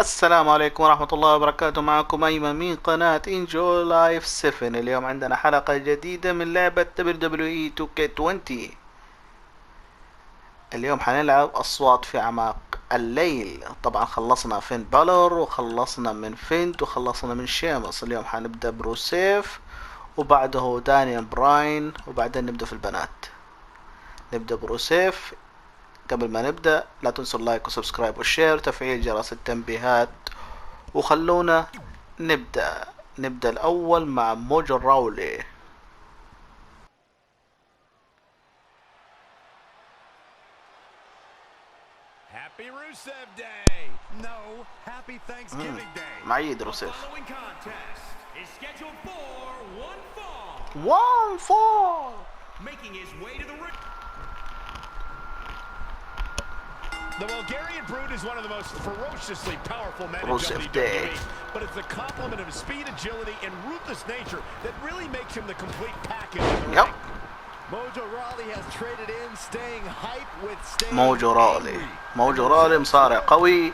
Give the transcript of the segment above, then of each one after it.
السلام عليكم ورحمة الله وبركاته. معكم أيمن من قناة انجو لايف 7. اليوم عندنا حلقة جديدة من لعبة WWE 2K20. اليوم حنلعب أصوات في أعماق الليل. طبعا خلصنا فين بالور وخلصنا من فينت وخلصنا من شيمس. اليوم حنبدأ بروسيف وبعده دانيال براين وبعدين نبدأ في البنات. نبدأ بروسيف. قبل ما نبدأ لا تنسوا اللايك وسبسكرايب والشير وتفعيل جرس التنبيهات، وخلونا نبدأ الأول مع موجو راولي. Happy Rusev Day. No, happy Thanksgiving Day. معيد روسيف. Following contest is scheduled for one fall. making his way to the ring. The Bulgarian Brute is one of the most ferociously powerful men in WWE, but it's the complement of his speed, agility, and ruthless nature that really makes him the complete package in the ring. Mojo Rawley has traded in, staying hype with staying موجو رالي مصارع قوي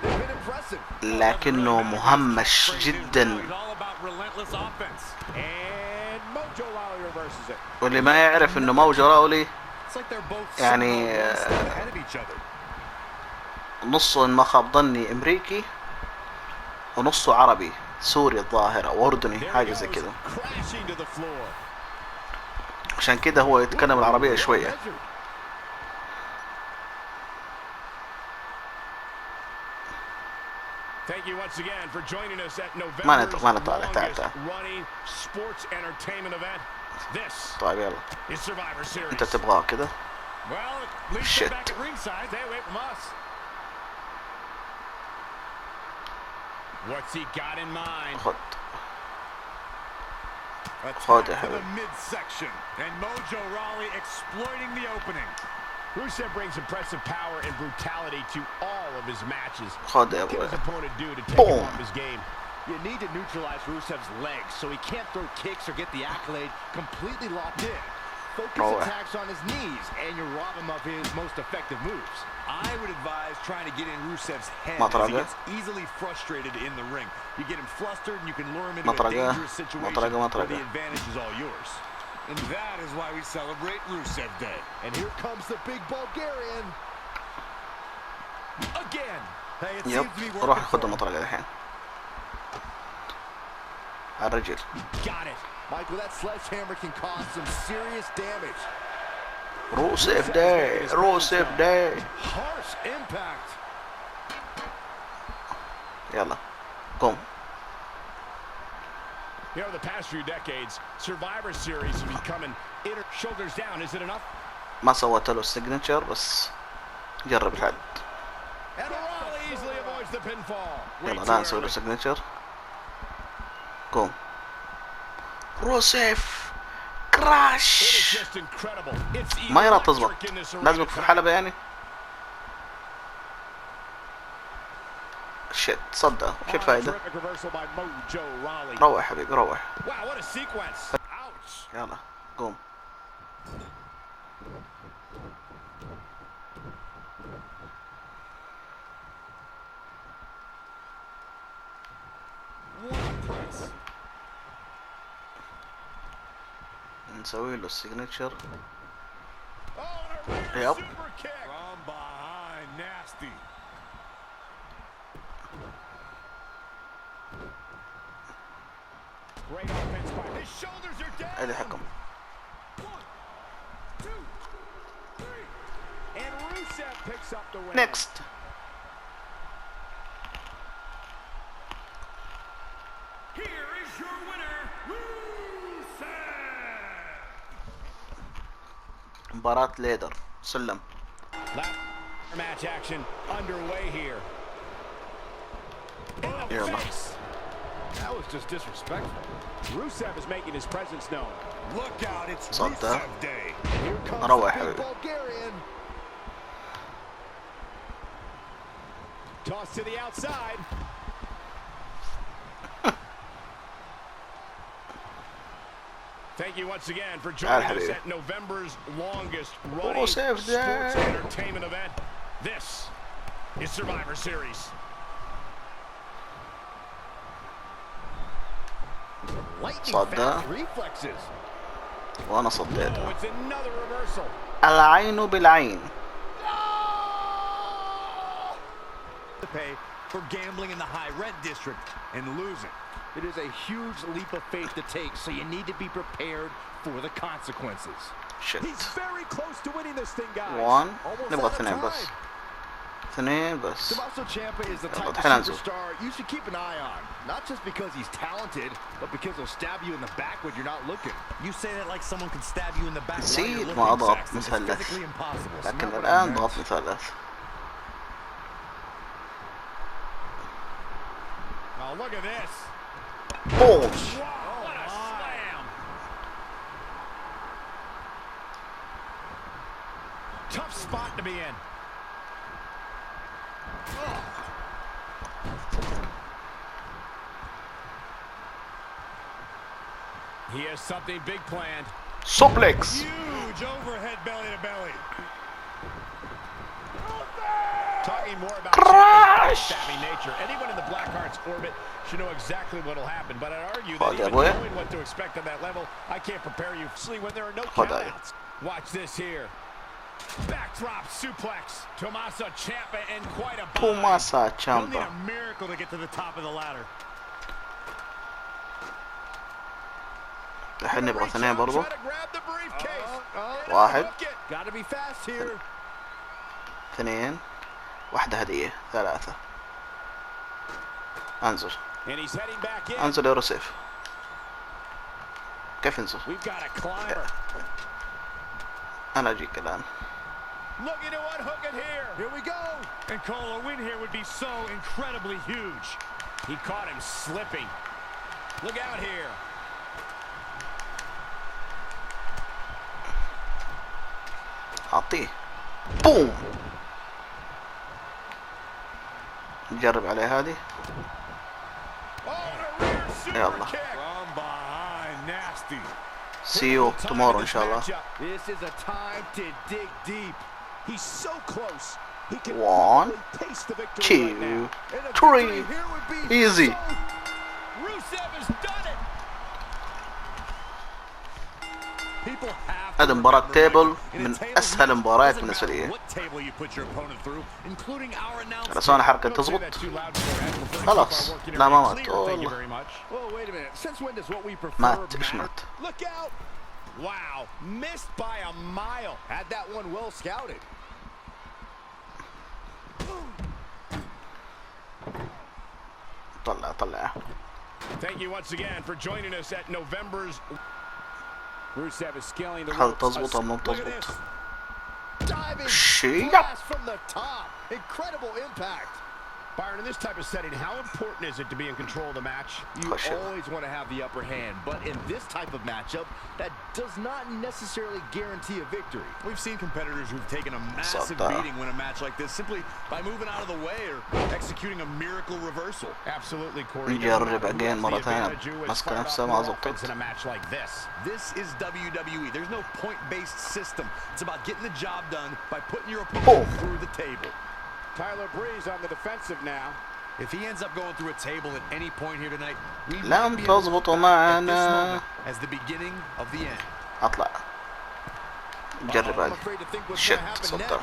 لكنه مهمش جدا، واللي ما يعرف انه موجو راولي يعني نصه ان ما خاب ظني امريكي ونصه عربي سوري الظاهر او اردني حاجه زي كده، عشان كده هو يتكلم العربيه شويه. ما نطالع. تعال طيب يلا انت تبغاه كده. شت What's he got in mind? خد يا حبيبي. midsection and Mojo Rawley exploiting the opening. Rusev brings impressive power and brutality to all of his matches. خد يا ابوي. His opponent due to take him off his game. You need to neutralize Rusev's legs so he can't throw kicks or get the accolade completely locked in. Focus attacks on his knees and you rob him of his most effective moves. I would advise trying to get in Rusev's head as he gets easily frustrated in the ring. You get him flustered and you can lure him into a dangerous situation where the advantage is all yours. And that is why we celebrate Rusev Day. And here comes the big Bulgarian. Again. Hey, it seems to be working. روح خد المطرقة الحين. الرجل. Got it. Michael, that sledgehammer can cause some serious damage. روسيف داي. Harsh impact. يلا قوم. You know, the past few decades, Survivor Series has become an shoulders down. Is it enough? ما سويت له السيجنتشر بس جرب الحد. And Rawley easily avoids the pinfall. يلا لا نسوي له سيجنتشر. قوم. روسيف كراش. ما يرى تزبط، لازمك في الحلبة يعني. شت صدق شو الفائدة؟ روح حبيبي روح. يلا قوم. نسوي له السيجنتشر. يب اللي حكم. Next. Here is your winner, Rusev. مباراة ليدر سلم. Match action underway here. يلا. That was just disrespectful. Rusev is making his presence known. Look out, it's صدق. Rusev Day. Here comes روح the حبيبي. Bulgarian. Toss to the outside. Thank you once again for joining us at November's longest running sports entertainment event. This is Survivor Series. صدى وانا صديته. العين بالعين. For gambling in the high rent district and losing. It is a huge leap of faith to take, so you need to be prepared for the consequences. Shit. He's very close to winning this thing, guys. One. نبغى اثنين بس. اثنين بس. Tommaso Ciampa is the type of superstar you should keep an eye on. Not just because he's talented, but because he'll stab you in the back when you're not looking. You say that like someone can stab you in the back while you're looking. ما أضغط It's مثلث. physically impossible. لكن الآن ضغط مثلث. Oh, look at this. Boom. What a slam. Tough spot to be in. He has something big planned. Suplex. Huge overhead belly to belly. Talking more about savvy nature. Anyone in the Blackheart's orbit should know exactly what will happen, but I'd argue that even knowing what to expect on that level, I can't prepare you when there are no countouts. Watch this here. Backdrop suplex. Tommaso Ciampa and quite a Tommaso Ciampa. He'll need a miracle to get to the top of the ladder. الحين نبغى اثنين برضو. واحد. اثنين. واحدة هدية. ثلاثة. انزل. انزل يا روسيف. كيف انزل؟ انا اجيك الان. Looking to unhook it here. Here we go. And Cole, a win here would be so incredibly huge. He caught him slipping. Look out here. اعطيه. بوم. نجرب عليه هذه. يلا. See you tomorrow إن شاء الله. One, two, three. Easy. هذه مباراة تيبل من أسهل المباريات بالنسبة لي. بس أنا حركة تزبط. خلاص. لا ما مات. والله. مات. إيش مات؟ Wow, missed by a mile. Had that one well scouted. طلع. Thank you once again for joining us at November's. Rousseff is scaling the ropes. تزبط أو ما تزبط. blast from the top. Incredible impact. Byron, in this type of setting, how important is it to be in control of the match? You always want to have the upper hand, but in this type of matchup, that does not necessarily guarantee a victory. We've seen competitors who've taken a massive beating win a match like this simply by moving out of the way or executing a miracle reversal. Absolutely, Corey. نجرب again مرة ثانية. مسك نفسه ما زبطت. In a match like this. This is WWE. There's no point-based system. It's about getting the job done by putting your opponent through the table. Tyler Breeze on the defensive now. If he ends up going through a table at any point here tonight, we لم تزبط معنا. As the beginning of the end. أطلع. نجرب هذه. شت صدق.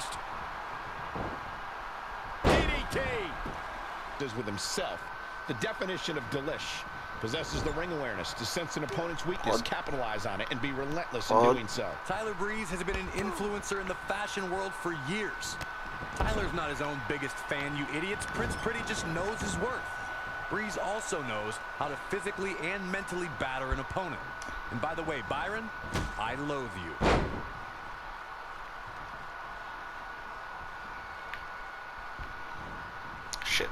Does with himself. The definition of delish. Possesses the ring awareness to sense an opponent's weakness, capitalize on it, and be relentless in doing so. Tyler Breeze has been an influencer in the fashion world for years. Tyler's not his own biggest fan, you idiots. Prince Pretty just knows his worth. Breeze also knows how to physically and mentally batter an opponent. And by the way, Byron, I loathe you. Shit.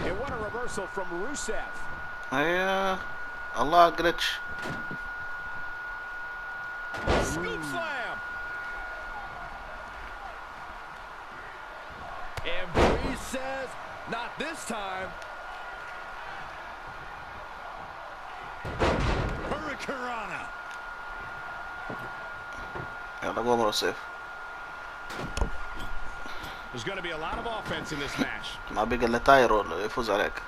It won a reversal from Rousseff. Yeah. Allah glitch. Scoop slam. And Breeze says, not this time. Hurricanrana. يلا قوم روسيف. There's going to be a lot of offense in this match. ما بقى الا تايرو يفوز عليك.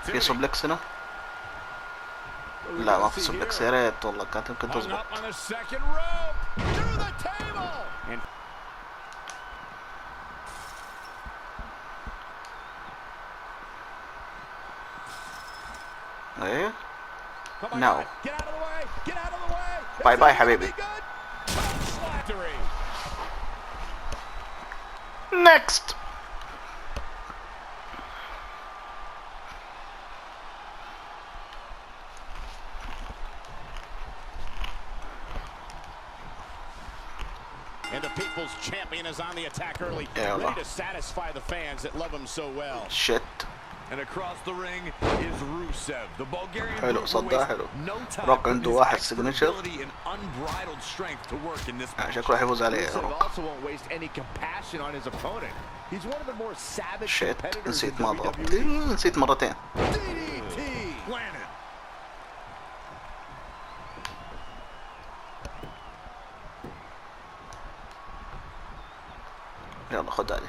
في سوبلكس هنا؟ لا ما في سوبلكس، يا ريت والله كانت يمكن تزبط. ايه نو باي باي حبيبي. نيكست. And the people's champion is on the attack early, ready to satisfy the fans that love him so well. Shit. And across the ring is Rusev, the Bulgarian. حلو صدها حلو. روك عنده واحد سيجنتشر. شكله حيفوز عليه روك. شيت نسيت ما ضربت، نسيت مرتين. يلا خد علي.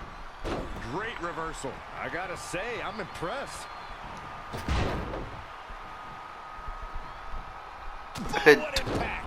Great reversal. I gotta say, I'm impressed. What impact!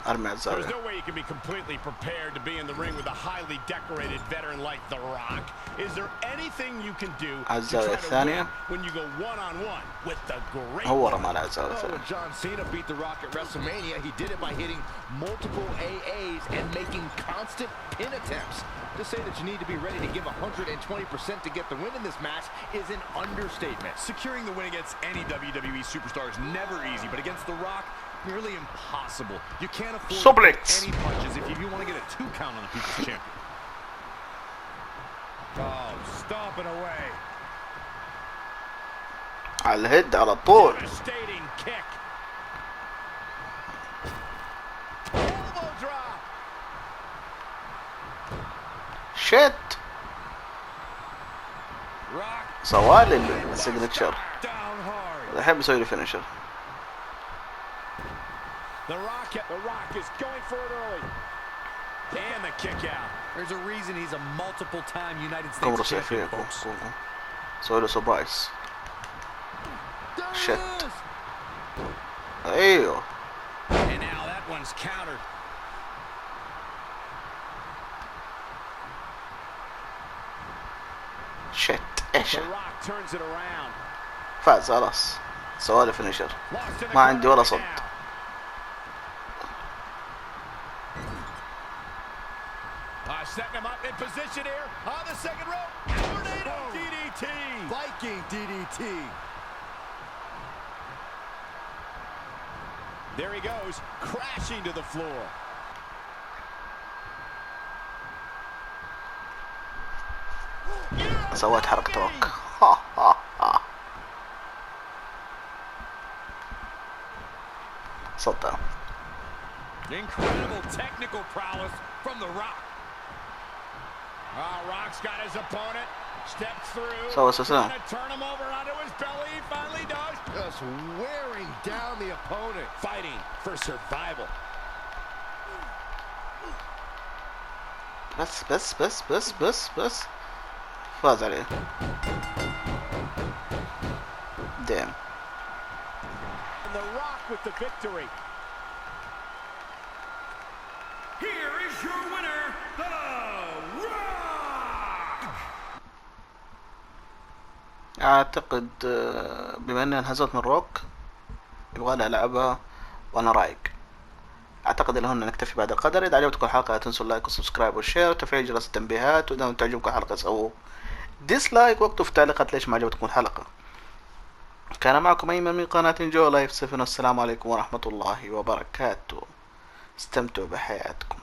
There's no way you can be completely prepared to be in the ring with a highly decorated veteran like The Rock. Is there anything you can do to try to win when you go one-on-one with the great one? John Cena beat The Rock at WrestleMania. He did it by hitting multiple AAs and making constant pin attempts. To say that you need to be ready to give 120% to get the win in this match is an understatement. Securing the win against any WWE superstar is never easy, but against The Rock, nearly impossible. You can't afford any punches if you want to get a 2 count on the People's Champion. Oh, stomping away. على الهيد على طول. Devastating kick. Elbow drop. Shit. سوالي السيجنتشر. الحين بسوي له فينيشر. The Rock is going for it early. And the kick out. There's a reason he's a multiple-time United States champion, folks. سوي له سبايس. Shit. ايوه. And now that one's countered. Shit. ايش؟ The Rock turns it around. فاز خلاص. سوالي فينيشر. ما عندي ولا صد. Setting him up in position here on the second rope. Tornado DDT. Viking DDT. There he goes, crashing to the floor. سويت حركة روك. صدق. Incredible technical prowess from The Rock. Rock's got his opponent. Steps through. Gonna turn him over onto his belly. He finally does. Just wearing down the opponent. Fighting for survival. بس فاز عليه. Damn. And The Rock with the victory. Here is your winner, The Rock. اعتقد بما اني انهزمت من روك يبغى العبها وانا رايق. اعتقد انه نكتفي بعد القدر. اذا عجبتكم الحلقه لا تنسوا اللايك والسبسكرايب والشير وتفعيل جرس التنبيهات، واذا تعجبكم الحلقه سووا ديسلايك واكتبوا في التعليقات ليش ما عجبتكم الحلقه. كان معكم ايمن من قناه جو لايف 7، والسلام عليكم ورحمه الله وبركاته. استمتعوا بحياتكم.